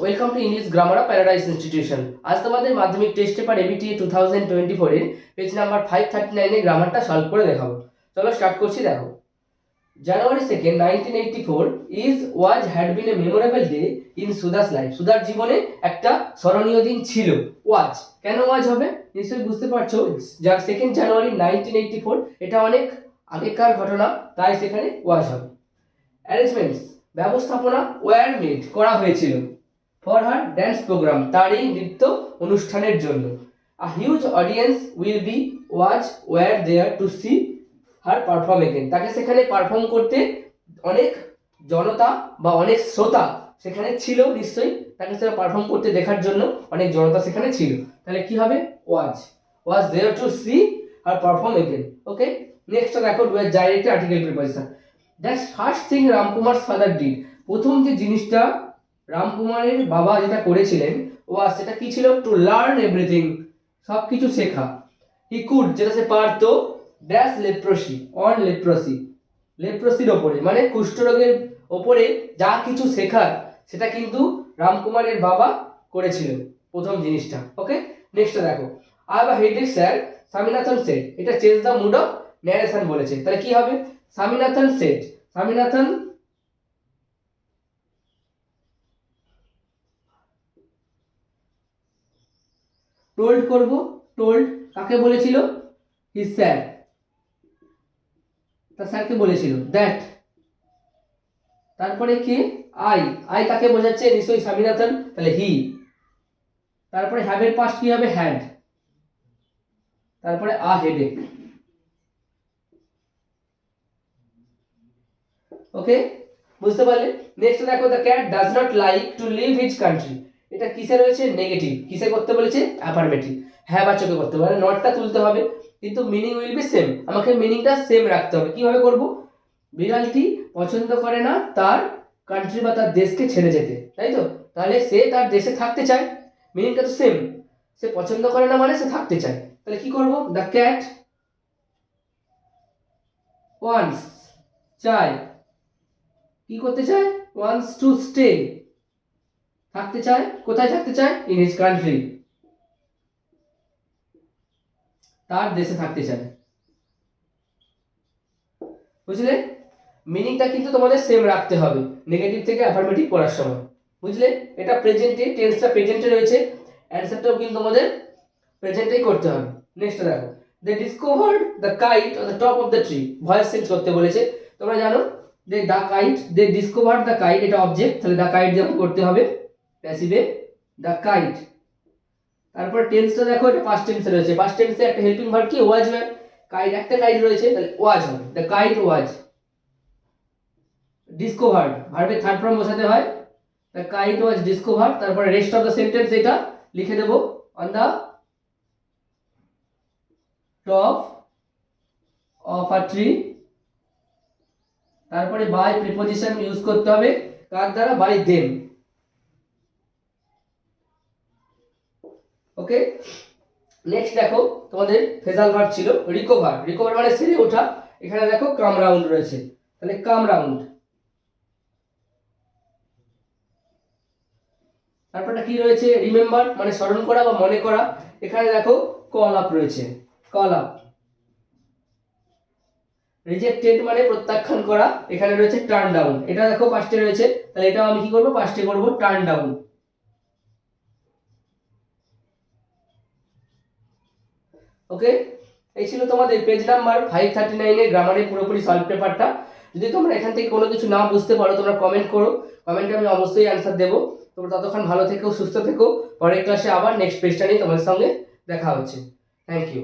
Welcome to English grammar of paradise institution. আজ তোমাদের মাধ্যমিক টেস্ট পেপার এবিটিএ 2024 এর পেজ নাম্বার 539 এর গ্রামারটা সলভ করে দেখাবো। চলো স্টার্ট করছি। দেখো, January 2nd 1984 had been a memorable day in Sudha's life. সুধার জীবনে একটা স্মরণীয় দিন ছিল। ওয়াজ কেন ওয়াজ হবে নিশ্চয়ই বুঝতে পারছো। যার 2nd জানুয়ারি 1984 এটা অনেক আগেকার ঘটনা, তাই সেখানে ওয়াজ হবে। অ্যারেঞ্জমেন্টস ব্যবস্থাপনা ওয়ার মেড করা হয়েছিল ফর হার ড্যান্স প্রোগ্রাম, তার এই নৃত্য অনুষ্ঠানের জন্য। A huge audience will be were there to see her perform again, তাকে সেখানে পারফর্ম করতে অনেক জনতা বা অনেক শ্রোতা সেখানে ছিল নিশ্চয়ই, তাকে সেটা পারফর্ম করতে দেখার জন্য অনেক জনতা সেখানে ছিল। তাহলে কি হবে? ওয়াজ দেয়ার to see her perform again. Okay, next দেখো direct article preposition. That's first thing Ramkumar father did. প্রথম যে জিনিসটা রামকুমারের বাবা যেটা করেছিলেন ওয়াজ, সেটা কি ছিল? টু লার্ন এভরিথিং, সব কিছু শেখা। হি কুড, যেটা সে পারতো, ড্যাশ লেপ্রসি, অন লেপ্রসি, লেপ্রসির ওপরে, মানে কুষ্ঠরোগের ওপরে যা কিছু শেখার সেটা কিন্তু রামকুমারের বাবা করেছিল প্রথম জিনিসটা। ওকে, নেক্সট দেখো, I have a headache sir, Swaminathan said. এটা change the mood of narration বলেছে। তাহলে কি হবে? স্বামীনাথন সেড, স্বামীনাথন টোল্ড করব, টোল্ড কাকে বলেছিল? হিজ স্যার, তার স্যারকে বলেছিল। দ্যাট, তারপরে কে? আই কাকে বোঝাচ্ছে? নিশ্চয়ই স্বামীনাথন, তাহলে হি। তারপরে হ্যাভের পাস্ট কি হবে? হ্যাড। তারপরে আ হেডেক। ওকে, বুঝতে পারলে? নেক্সট দেখো, the cat does not like to leave his country. এটা কিসে রয়েছে? নেগেটিভ। কিসে করতে বলেছে? অ্যাফার্মেটিভ, হ্যাঁ বাচকে করতে হবে, মানে নটটা তুলতে হবে, কিন্তু মিনিং উইল বি সেম। আমাকে মিনিংটা সেম রাখতে হবে। কিভাবে করব? বিড়ালটি পছন্দ করে না তার কান্ট্রি বা তার দেশকে ছেড়ে যেতে, তাই তো? তাহলে সে তার দেশে থাকতে চায়, মিনিংটা তো সেম। সে পছন্দ করে না মানে সে থাকতে চায়। তাহলে কি করব? দ্য ক্যাট ওয়ান্টস, চায়, কি করতে চায়? ওয়ান্টস টু স্টে, থাকতে চায়। কোথায় থাকতে চায়? ইন হিজ কান্ট্রি, তার দেশে থাকতে চায়। বুঝলে? মিনিংটা কিন্তু তোমাদের সেম রাখতে হবে নেগেটিভ থেকে অ্যাফার্মেটিভ করার সময়। বুঝলে? এটা প্রেজেন্টে, টেন্সটা প্রেজেন্টে রয়েছে, অ্যানসারটাও কিন্তু তোমাদের প্রেজেন্টেই করতে হবে। নেক্সট দেখো, they discovered the kite on the top of the tree. Voice change করতে বলেছে। তোমরা জানো যে the kite, they discovered the kite, এটা অবজেক্ট, তাহলে দ্য কাইট যেমন করতে হবে প্যাসিভে, দ্য কাইট। তারপর টেন্সটা দেখো, এটা পাস্ট টেন্সে রয়েছে। পাস্ট টেন্সে একটা হেল্পিং ভার্ব কি? ওয়াজ হয়। কাইট, একটা কাইট রয়েছে, তাহলে ওয়াজ হবে, দ্য কাইট ওয়াজ। ডিসকভার্ড, ভার্বের থার্ড ফর্ম বসাতে হয়, দ্য কাইট ওয়াজ ডিসকভার্ড। তারপরে রেস্ট অফ দ্য সেন্টেন্স এটা লিখে দেব, on the top of a tree. তারপরে বাই প্রিপোজিশন ইউজ করতে হবে, কার দ্বারা? By them. ওকে, নেক্সট দেখো, তোমাদের ফেজাল ভার্ব ছিল রিকভার। রিকভার মানে সেরে ওঠা। এখানে দেখো কাম রাউন্ড রয়েছে, তাহলে কাম রাউন্ড। তারপরটা কি রয়েছে? রিমেম্বার মানে স্মরণ করা বা মনে করা। এখানে দেখো কল আপ রয়েছে, কল আপ। রিজেক্টেড মানে প্রত্যাখ্যান করা, এখানে রয়েছে টার্ন ডাউন। এটা দেখো পাস্টে রয়েছে, তাহলে এটাও আমি কি করব? পাস্টে করব, টার্ন ডাউন। ওকে, এই ছিল তোমাদের পেজ নাম্বার 539 এর গ্রামারের পুরোপুরি সলভ পেপারটা। যদি তোমরা এখান থেকে কোনো কিছু না বুঝতে পারো তোমরা কমেন্ট করো, কমেন্টে আমি অবশ্যই অ্যান্সার দেবো। তোমরা ততক্ষণ ভালো থেকো, সুস্থ থেকো। পরের ক্লাসে আবার নেক্সট পেজটা নিয়ে তোমাদের সঙ্গে দেখা হচ্ছে। Thank you.